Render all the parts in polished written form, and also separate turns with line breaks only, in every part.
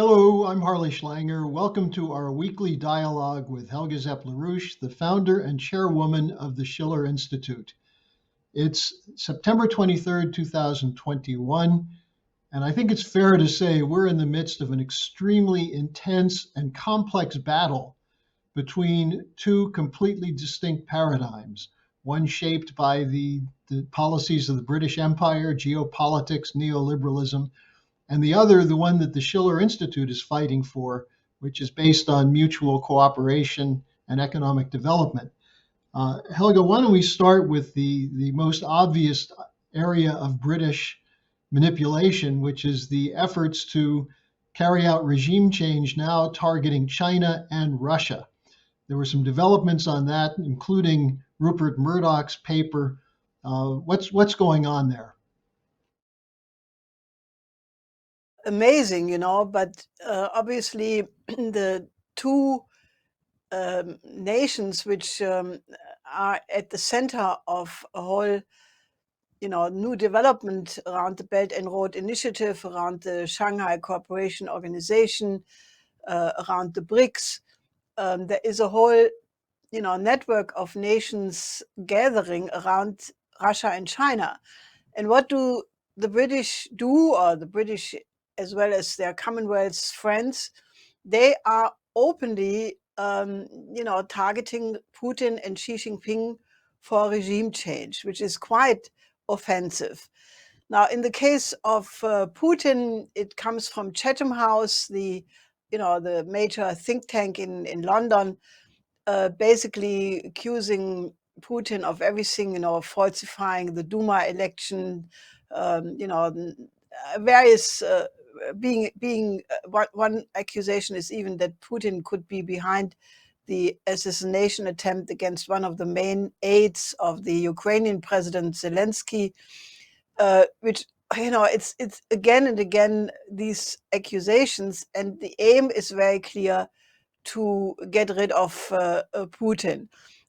Hello, I'm Harley Schlanger. Welcome to our weekly dialogue with Helga Zepp-LaRouche, the founder and chairwoman of the Schiller Institute. It's September 23rd, 2021, and I think it's fair to say we're in the midst of an extremely intense and complex battle between two completely distinct paradigms, one shaped by the policies of the British Empire, geopolitics, neoliberalism, and the other, the one that the Schiller Institute is fighting for, which is based on mutual cooperation and economic development. Helga, why don't we start with the most obvious area of British manipulation, which is the efforts to carry out regime change now targeting China and Russia. There were some developments on that, including Rupert Murdoch's paper. What's going on there?
Amazing, but obviously the two nations which are at the center of a whole, new development around the Belt and Road Initiative, around the Shanghai Cooperation Organization, around the BRICS. There is a whole, network of nations gathering around Russia and China. And what do the British do, or the British as well as their Commonwealth friends? They are openly, targeting Putin and Xi Jinping for regime change, which is quite offensive. Now, in the case of Putin, it comes from Chatham House, the major think tank in London, basically accusing Putin of everything, falsifying the Duma election, various being one accusation is even that Putin could be behind the assassination attempt against one of the main aides of the Ukrainian president Zelensky, which it's again and again these accusations, and the aim is very clear to get rid of Putin.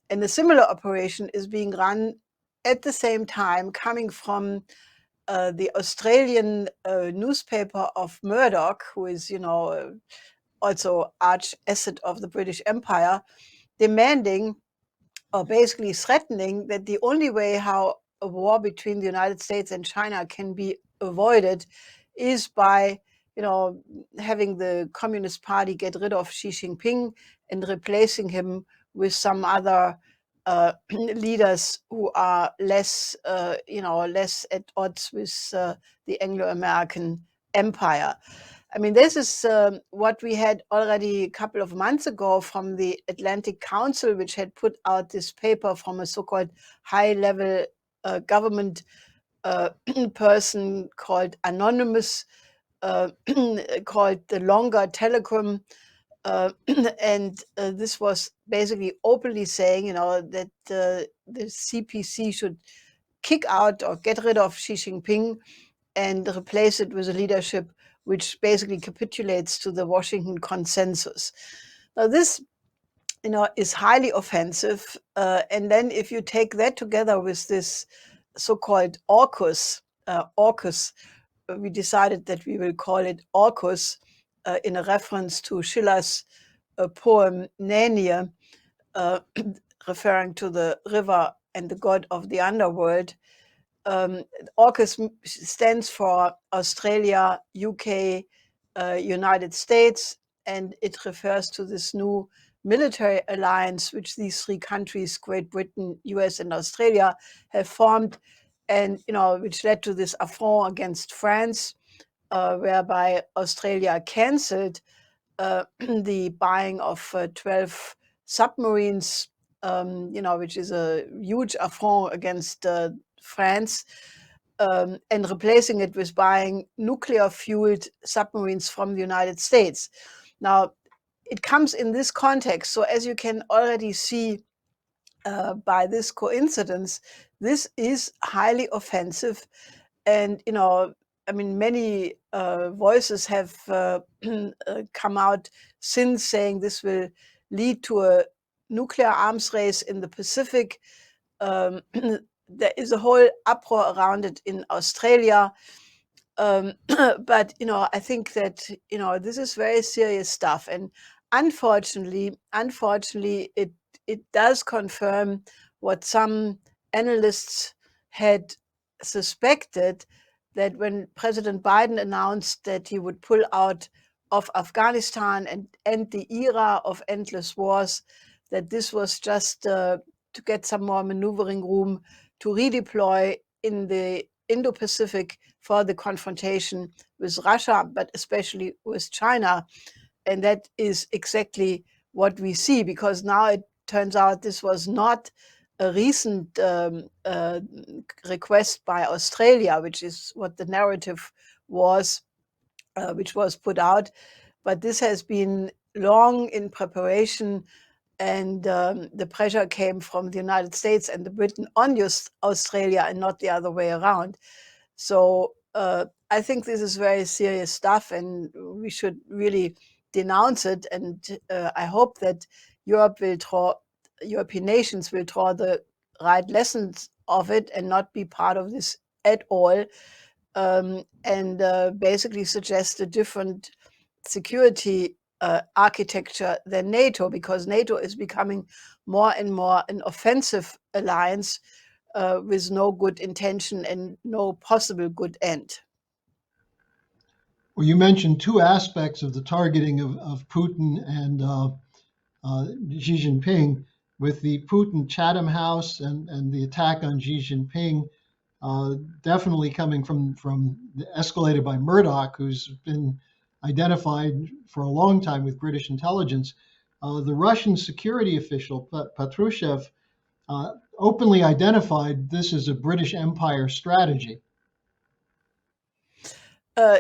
And a similar operation is being run at the same time, coming from the Australian newspaper of Murdoch, who is, also arch asset of the British Empire, demanding or basically threatening that the only way how a war between the United States and China can be avoided is by, having the Communist Party get rid of Xi Jinping and replacing him with some other leaders who are less, less at odds with the Anglo-American empire. I mean, this is what we had already a couple of months ago from the Atlantic Council, which had put out this paper from a so-called high-level government person called Anonymous, called the Longer Telegram. And this was basically openly saying, that the CPC should kick out or get rid of Xi Jinping and replace it with a leadership which basically capitulates to the Washington consensus. Now, this, is highly offensive. And then if you take that together with this so-called AUKUS, we decided that we will call it AUKUS in a reference to Schiller's poem Nänie, referring to the river and the god of the underworld. AUKUS stands for Australia, UK, United States, and it refers to this new military alliance which these three countries, Great Britain, US, and Australia, have formed, and which led to this affront against France, whereby Australia cancelled the buying of 12 submarines, which is a huge affront against France, and replacing it with buying nuclear-fueled submarines from the United States. Now, it comes in this context. So as you can already see by this coincidence, this is highly offensive. And, many voices have come out since saying this will lead to a nuclear arms race in the Pacific. There is a whole uproar around it in Australia. But I think that this is very serious stuff, and unfortunately, it does confirm what some analysts had suspected, that when President Biden announced that he would pull out of Afghanistan and end the era of endless wars, that this was just to get some more maneuvering room to redeploy in the Indo-Pacific for the confrontation with Russia, but especially with China. And that is exactly what we see, because now it turns out this was not a recent request by Australia, which is what the narrative was, which was put out. But this has been long in preparation, and the pressure came from the United States and the Britain on Australia and not the other way around. So I think this is very serious stuff, and we should really denounce it. And I hope that European nations will draw the right lessons of it and not be part of this at all, and basically suggest a different security architecture than NATO, because NATO is becoming more and more an offensive alliance with no good intention and no possible good end.
Well, you mentioned two aspects of the targeting of Putin and Xi Jinping, with the Putin Chatham House and the attack on Xi Jinping, definitely coming from escalated by Murdoch, who's been identified for a long time with British intelligence. The Russian security official Patrushev openly identified this as a British Empire strategy.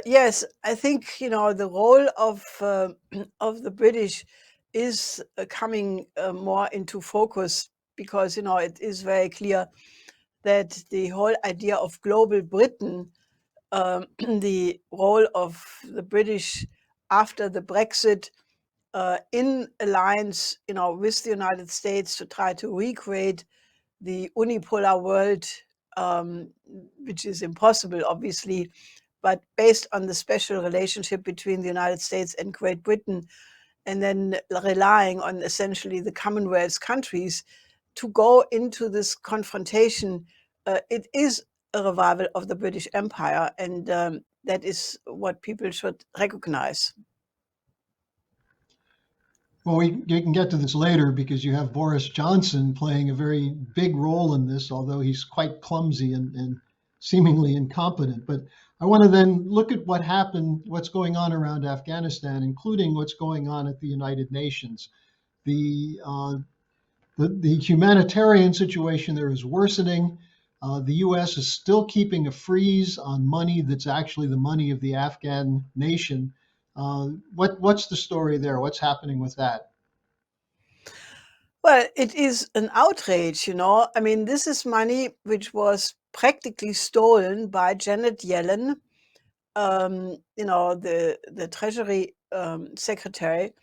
Yes, I think the role of of the British is coming more into focus, because it is very clear that the whole idea of global Britain, the role of the British after the Brexit, in alliance with the United States to try to recreate the unipolar world, um, which is impossible, obviously, but based on the special relationship between the United States and Great Britain, and then relying on essentially the Commonwealth countries to go into this confrontation. It is a revival of the British Empire, and that is what people should recognize.
Well, we can get to this later because you have Boris Johnson playing a very big role in this, although he's quite clumsy and seemingly incompetent. But I want to then look at what happened, what's going on around Afghanistan, including what's going on at the United Nations. The the humanitarian situation there is worsening. The U.S. is still keeping a freeze on money that's actually the money of the Afghan nation. What's the story there? What's happening with that?
Well, it is an outrage. I mean, this is money which was practically stolen by Janet Yellen, the Treasury Secretary.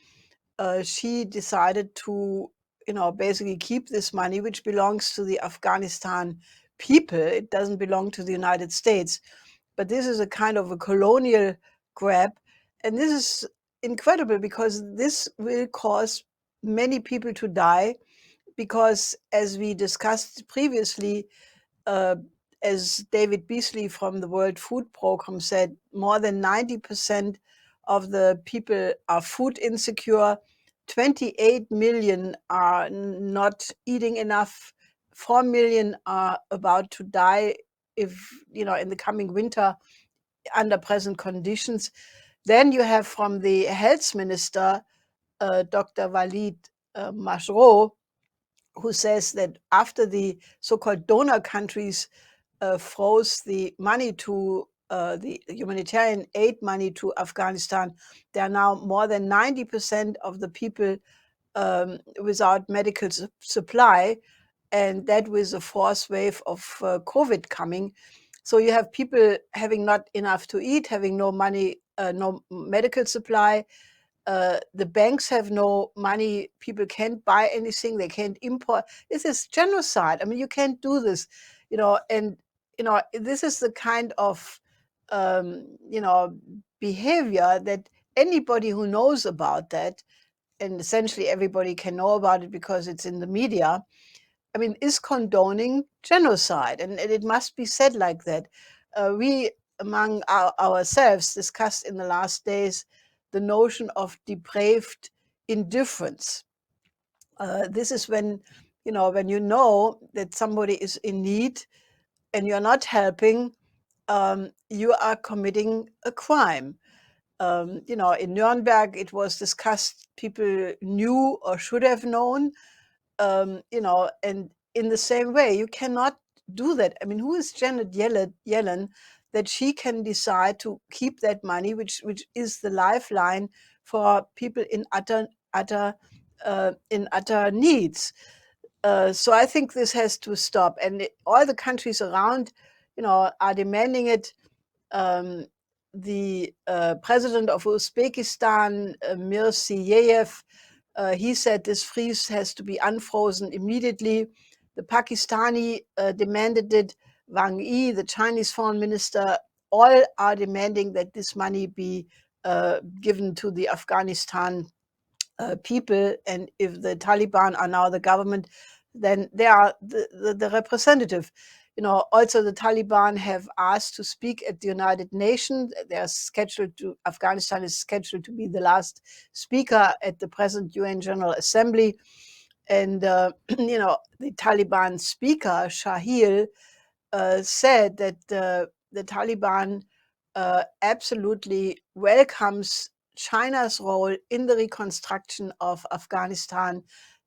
She decided to, basically keep this money, which belongs to the Afghanistan people. It doesn't belong to the United States. But this is a kind of a colonial grab. And this is incredible, because this will cause many people to die, because, as we discussed previously, uh, as David Beasley from the World Food Program said, more than 90% of the people are food insecure. 28 million are not eating enough. 4 million are about to die if, in the coming winter under present conditions. Then you have from the health minister, Dr. Walid Masroor, who says that after the so-called donor countries froze the money to the humanitarian aid money to Afghanistan, there are now more than 90% of the people without medical supply, and that with a fourth wave of COVID coming. So you have people having not enough to eat, having no money, no medical supply. The banks have no money. People can't buy anything. They can't import. This is genocide. I mean, you can't do this, and this is the kind of behavior that anybody who knows about that, and essentially everybody can know about it because it's in the media, I mean, is condoning genocide. And it must be said like that. We, among ourselves, discussed in the last days the notion of depraved indifference. This is when you know that somebody is in need and you're not helping, you are committing a crime. In Nuremberg, it was discussed, people knew or should have known, and in the same way, you cannot do that. I mean, who is Janet Yellen that she can decide to keep that money, which is the lifeline for people in utter needs? So I think this has to stop, and all the countries around, are demanding it. The president of Uzbekistan, Mirziyoyev, he said this freeze has to be unfrozen immediately. The Pakistani demanded it. Wang Yi, the Chinese foreign minister, all are demanding that this money be given to the Afghanistan people. And if the Taliban are now the government, then they are the representative. Also the Taliban have asked to speak at the United Nations. Afghanistan is scheduled to be the last speaker at the present UN General Assembly. And, the Taliban speaker, Shahil, said that the Taliban absolutely welcomes China's role in the reconstruction of Afghanistan.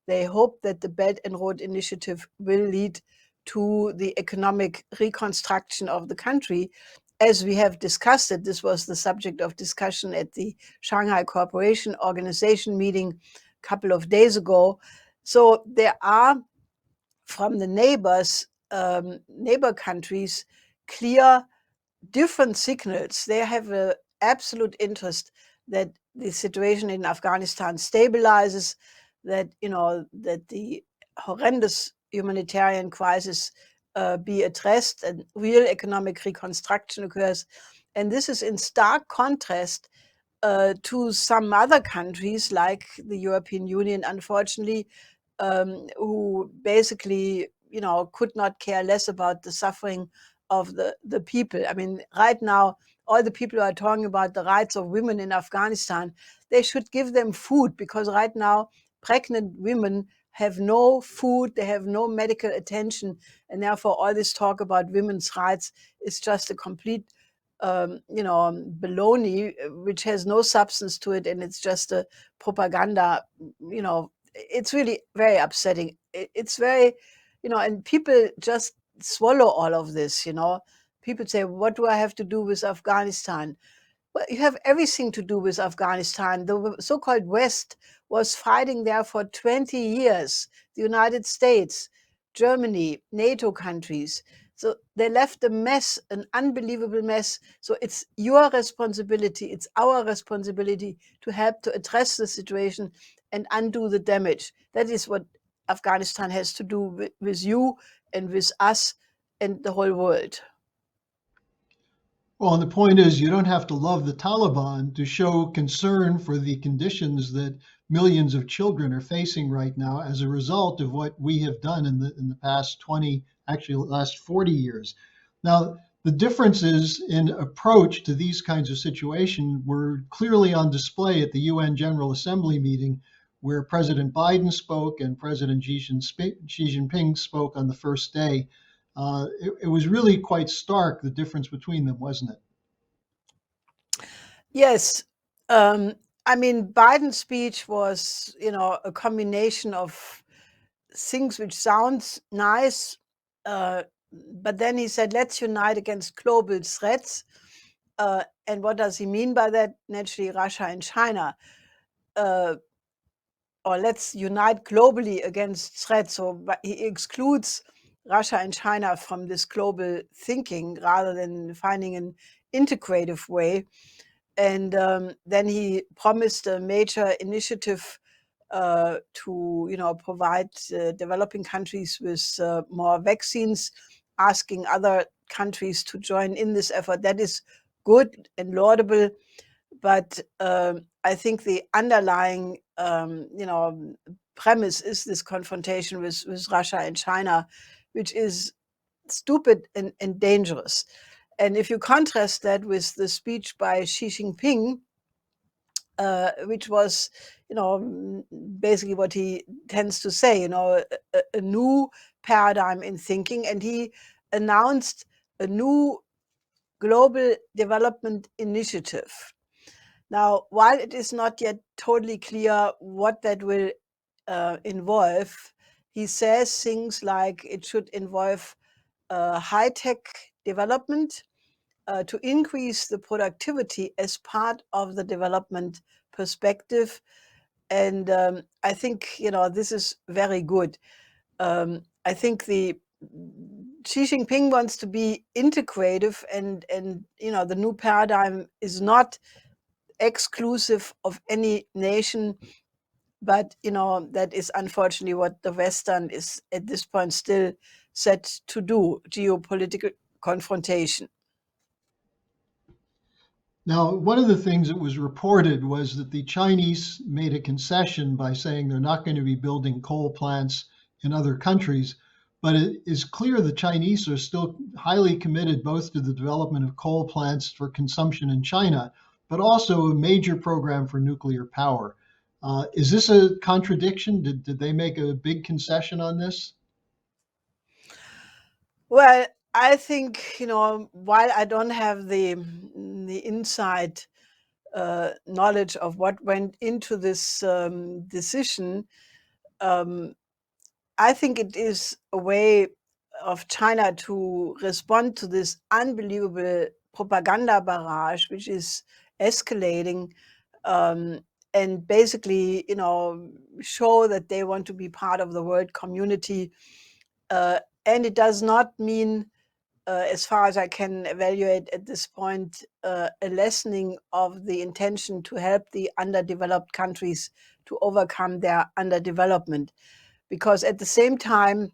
They hope that the Belt and Road Initiative will lead to the economic reconstruction of the country. As we have discussed it, this was the subject of discussion at the Shanghai Cooperation Organization meeting a couple of days ago. So there are, from the neighbor countries, clear different signals. They have an absolute interest that the situation in Afghanistan stabilizes, that that the horrendous humanitarian crisis be addressed and real economic reconstruction occurs. And this is in stark contrast to some other countries like the European Union, unfortunately, who basically, could not care less about the suffering of the people. I mean, right now, all the people who are talking about the rights of women in Afghanistan, they should give them food, because right now, pregnant women have no food, they have no medical attention, and therefore all this talk about women's rights is just a complete baloney, which has no substance to it, and it's just a propaganda. It's really very upsetting. It's very, and people just swallow all of this. People say, what do I have to do with Afghanistan? Well, you have everything to do with Afghanistan. The so-called West was fighting there for 20 years. The United States, Germany, NATO countries. So they left a mess, an unbelievable mess. So it's your responsibility, it's our responsibility to help to address the situation and undo the damage. That is what Afghanistan has to do with you and with us and the whole world.
Well, and the point is, you don't have to love the Taliban to show concern for the conditions that millions of children are facing right now as a result of what we have done in the past 20, actually last 40 years. Now, the differences in approach to these kinds of situations were clearly on display at the UN General Assembly meeting, where President Biden spoke and President Xi Jinping spoke on the first day. It was really quite stark, the difference between them, wasn't it?
Yes. I mean, Biden's speech was, a combination of things which sounds nice, but then he said, let's unite against global threats. And what does he mean by that? Naturally, Russia and China. Or let's unite globally against threats. So he excludes Russia and China from this global thinking rather than finding an integrative way. And then he promised a major initiative to provide developing countries with more vaccines, asking other countries to join in this effort. That is good and laudable, but I think the underlying premise is this confrontation with Russia and China, which is stupid and dangerous. And if you contrast that with the speech by Xi Jinping, which was, basically what he tends to say, a new paradigm in thinking, and he announced a new global development initiative. Now, while it is not yet totally clear what that will involve, he says things like it should involve high-tech development to increase the productivity as part of the development perspective. And I think, this is very good. I think the Xi Jinping wants to be integrative, and the new paradigm is not exclusive of any nation, but that is unfortunately what the Western is at this point still set to do: geopolitical confrontation.
Now, one of the things that was reported was that the Chinese made a concession by saying they're not going to be building coal plants in other countries. But it is clear the Chinese are still highly committed both to the development of coal plants for consumption in China, but also a major program for nuclear power. Is this a contradiction? Did they make a big concession on this?
Well, I think, while I don't have the inside knowledge of what went into this decision, I think it is a way of China to respond to this unbelievable propaganda barrage, which is escalating, and basically, show that they want to be part of the world community. And it does not mean, as far as I can evaluate at this point, a lessening of the intention to help the underdeveloped countries to overcome their underdevelopment. Because at the same time,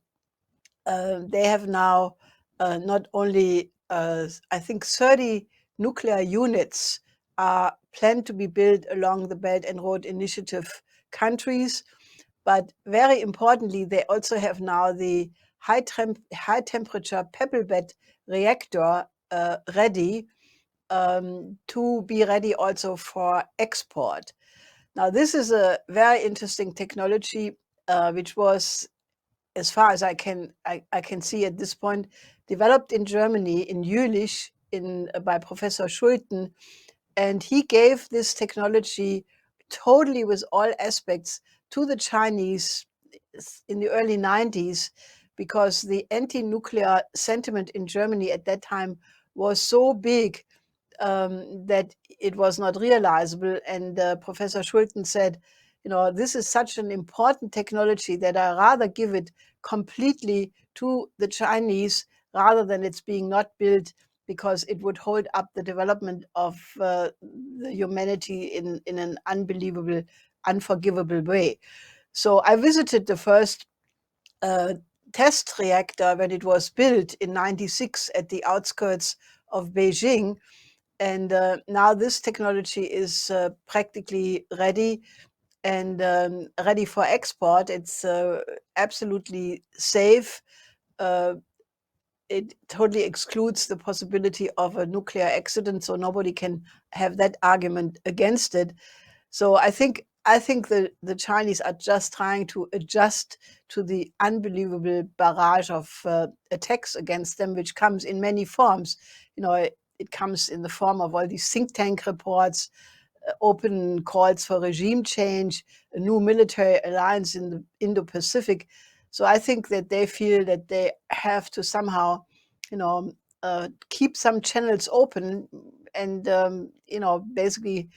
they have now not only, I think, 30 nuclear units are planned to be built along the Belt and Road Initiative countries, but very importantly, they also have now the high temperature pebble bed reactor ready, to be ready also for export. Now, this is a very interesting technology, which was, as far as I can see at this point, developed in Germany, in Jülich, by Professor Schulten, and he gave this technology totally with all aspects to the Chinese in the early 90s, because the anti-nuclear sentiment in Germany at that time was so big, that it was not realizable. And Professor Schulten said, this is such an important technology that I rather give it completely to the Chinese rather than it's being not built, because it would hold up the development of the humanity in an unbelievable, unforgivable way. So I visited the first test reactor when it was built in 96 at the outskirts of Beijing. And now this technology is practically ready and ready for export. It's absolutely safe. It totally excludes the possibility of a nuclear accident, so nobody can have that argument against it. So I think the Chinese are just trying to adjust to the unbelievable barrage of attacks against them, which comes in many forms. It comes in the form of all these think tank reports, open calls for regime change, a new military alliance in the Indo-Pacific. So I think that they feel that they have to somehow, keep some channels open and, basically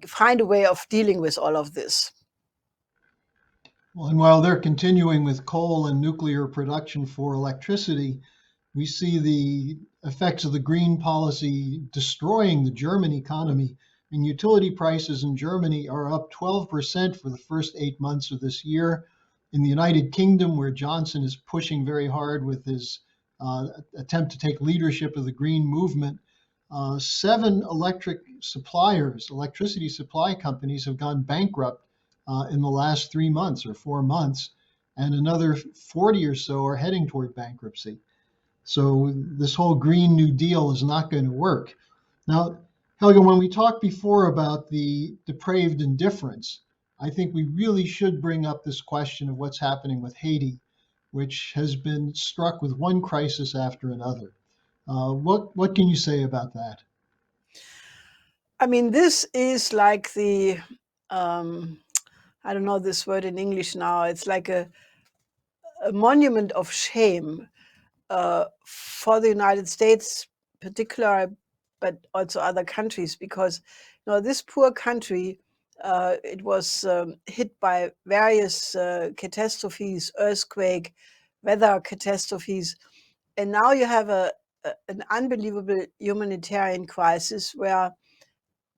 find a way of dealing with all of this.
Well, and while they're continuing with coal and nuclear production for electricity, we see the effects of the green policy destroying the German economy. And utility prices in Germany are up 12% for the first 8 months of this year. In the United Kingdom, where Johnson is pushing very hard with his attempt to take leadership of the green movement, Seven electricity supply companies have gone bankrupt in the last 3 months or 4 months, and another 40 or so are heading toward bankruptcy. So this whole Green New Deal is not going to work. Now, Helga, when we talked before about the depraved indifference, I think we really should bring up this question of what's happening with Haiti, which has been struck with one crisis after another. What can you say about that?
I mean, this is like the, I don't know this word in English now. It's like a monument of shame for the United States, particular, but also other countries, because this poor country, it was hit by various catastrophes, earthquake, weather catastrophes, and now you have an unbelievable humanitarian crisis where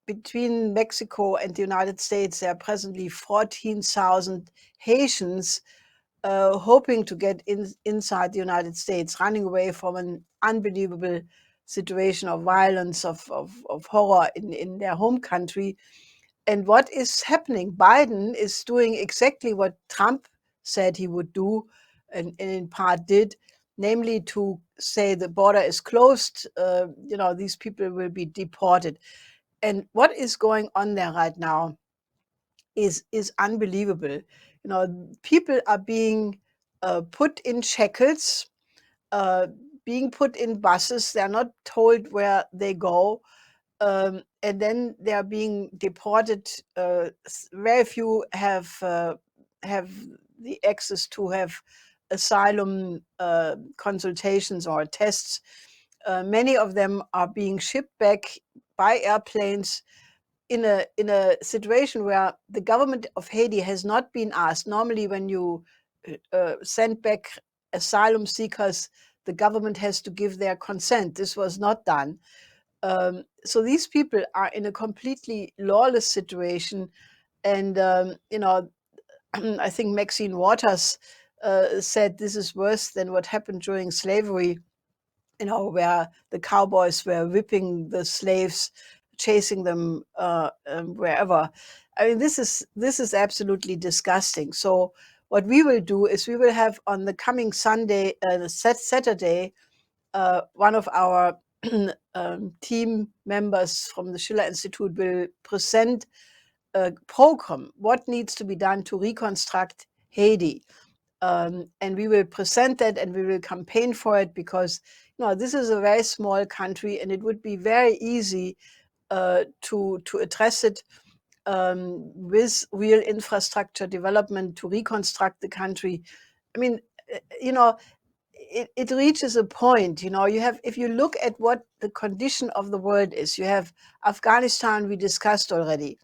between Mexico and the United States, there are presently 14,000 Haitians hoping to get inside the United States, running away from an unbelievable situation of violence, of horror in their home country. And what is happening? Biden is doing exactly what Trump said he would do, and in part did, namely to say the border is closed, these people will be deported. And what is going on there right now is unbelievable. People are being put in shackles, being put in buses. They're not told where they go, and then they are being deported. Very few have the access to have asylum consultations or tests. Many of them are being shipped back by airplanes in a situation where the government of Haiti has not been asked. Normally, when you send back asylum seekers, the government has to give their consent. This was not done. So these people are in a completely lawless situation. And, I think Maxine Waters said this is worse than what happened during slavery, where the cowboys were whipping the slaves, chasing them wherever. I mean, this is absolutely disgusting. So what we will do is we will have on the coming Sunday, Saturday, one of our team members from the Schiller Institute will present a program, what needs to be done to reconstruct Haiti. And we will present that and we will campaign for it, because this is a very small country and it would be very easy to address it with real infrastructure development to reconstruct the country. I mean, it reaches a point, you have, if you look at what the condition of the world is, you have Afghanistan, we discussed already,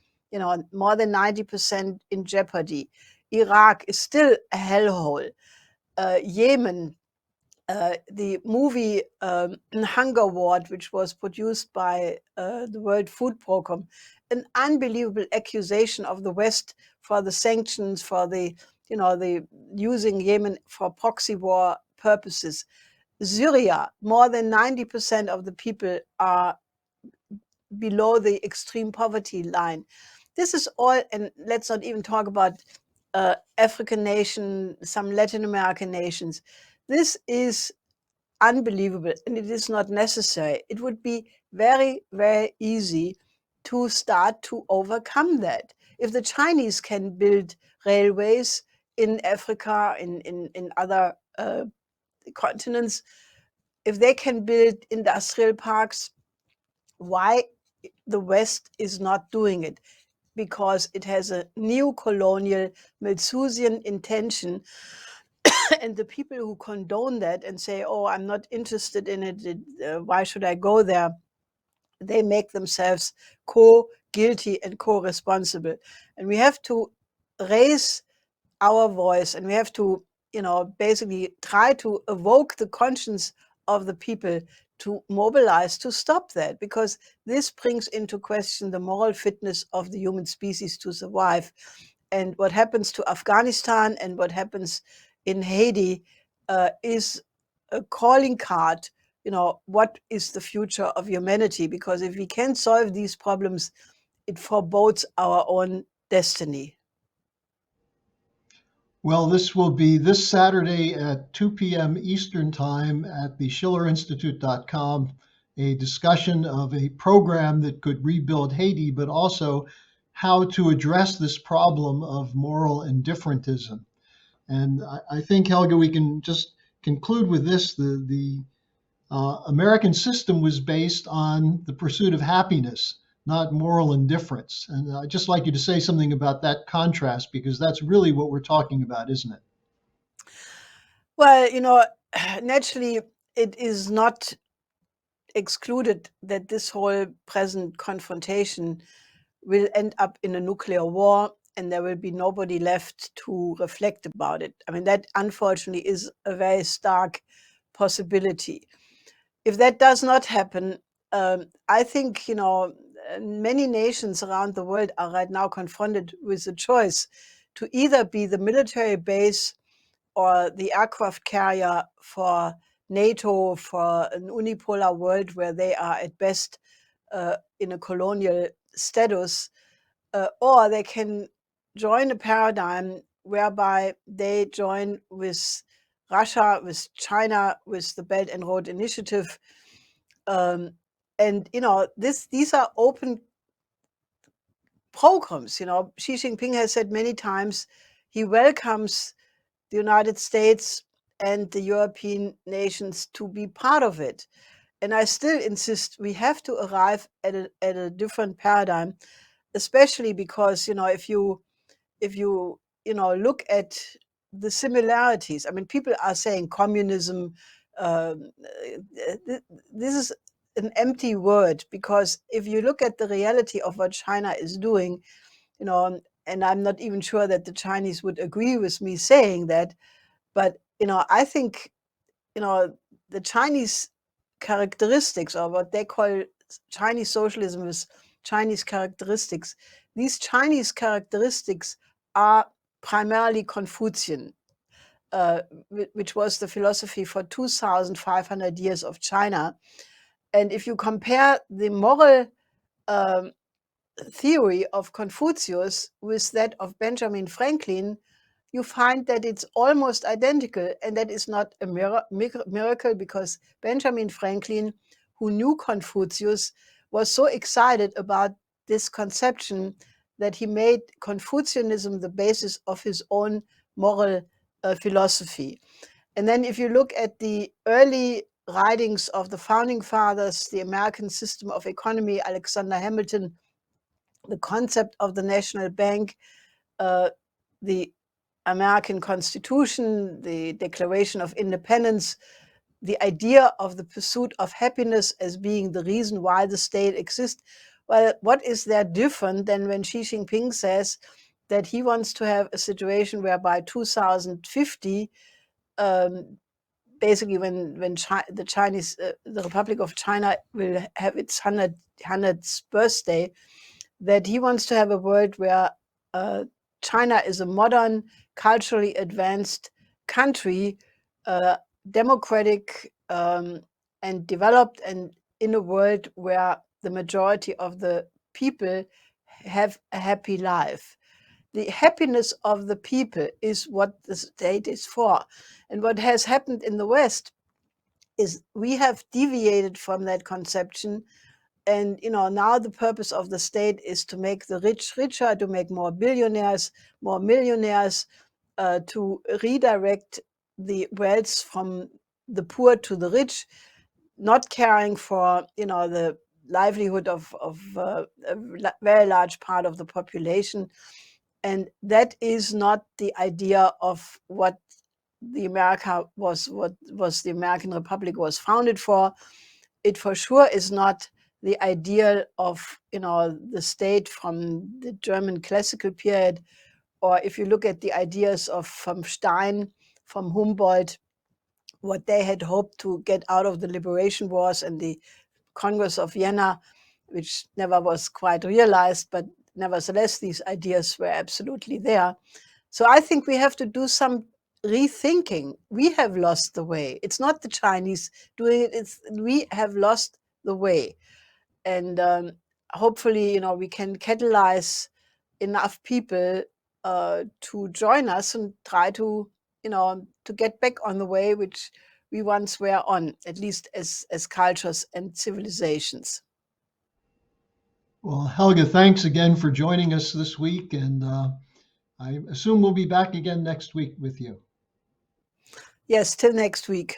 more than 90% in jeopardy. Iraq is still a hellhole. Yemen, the movie Hunger Ward, which was produced by the World Food Program, an unbelievable accusation of the West for the sanctions, for the using Yemen for proxy war purposes. Syria, more than 90% of the people are below the extreme poverty line. This is all, and let's not even talk about African nations, some Latin American nations. This is unbelievable, and it is not necessary. It would be very, very easy to start to overcome that. If the Chinese can build railways in Africa, in other continents, if they can build industrial parks, why the West is not doing it? Because it has a neo-colonial Malthusian intention. And the people who condone that and say, oh, I'm not interested in it, why should I go there? They make themselves co-guilty and co-responsible. And we have to raise our voice, and we have to, basically try to evoke the conscience of the people to mobilize to stop that, because this brings into question the moral fitness of the human species to survive. And what happens to Afghanistan and what happens in Haiti is a calling card what is the future of humanity? Because if we can't solve these problems, it forebodes our own destiny.
Well, this will be this Saturday at 2 p.m. Eastern Time at the schillerinstitute.com, a discussion of a program that could rebuild Haiti, but also how to address this problem of moral indifferentism. And I think, Helga, we can just conclude with this. The American system was based on the pursuit of happiness, not moral indifference. And I'd just like you to say something about that contrast, because that's really what we're talking about, isn't it?
Well, naturally, it is not excluded that this whole present confrontation will end up in a nuclear war and there will be nobody left to reflect about it. I mean, that unfortunately is a very stark possibility. If that does not happen, I think, many nations around the world are right now confronted with the choice to either be the military base or the aircraft carrier for NATO, for an unipolar world where they are at best in a colonial status, or they can join a paradigm whereby they join with Russia, with China, with the Belt and Road Initiative. And these are open programs. Xi Jinping has said many times he welcomes the United States and the European nations to be part of it. And I still insist we have to arrive at a different paradigm, especially because if you look at the similarities. I mean, people are saying communism. This is an empty word, because if you look at the reality of what China is doing, and I'm not even sure that the Chinese would agree with me saying that, but I think the Chinese characteristics, or what they call Chinese socialism, is Chinese characteristics. These Chinese characteristics are primarily Confucian, which was the philosophy for 2,500 years of China. And if you compare the moral theory of Confucius with that of Benjamin Franklin, you find that it's almost identical. And that is not a miracle, because Benjamin Franklin, who knew Confucius, was so excited about this conception that he made Confucianism the basis of his own moral philosophy. And then if you look at the early writings of the founding fathers, the American system of economy, Alexander Hamilton, the concept of the national bank, the American Constitution, the Declaration of Independence, the idea of the pursuit of happiness as being the reason why the state exists. Well, what is there different than when Xi Jinping says that he wants to have a situation where by 2050, basically when the Republic of China will have its 100th birthday, that he wants to have a world where China is a modern, culturally advanced country, democratic and developed, and in a world where the majority of the people have a happy life. The happiness of the people is what the state is for. And what has happened in the West is we have deviated from that conception. And now the purpose of the state is to make the rich richer, to make more billionaires, more millionaires, to redirect the wealth from the poor to the rich, not caring for the livelihood of a very large part of the population. And that is not the idea of what the American Republic was founded for. It for sure is not the ideal of the state from the German classical period, or if you look at the ideas from Stein, from Humboldt, what they had hoped to get out of the liberation wars and the Congress of Vienna, which never was quite realized, but nevertheless these ideas were absolutely there. So I think we have to do some rethinking. We have lost the way. It's not the Chinese doing it. We have lost the way. And hopefully, we can catalyze enough people to join us and try to, to get back on the way which we once were on, at least as cultures and civilizations.
Well, Helga, thanks again for joining us this week, and I assume we'll be back again next week with you.
Yes, till next week.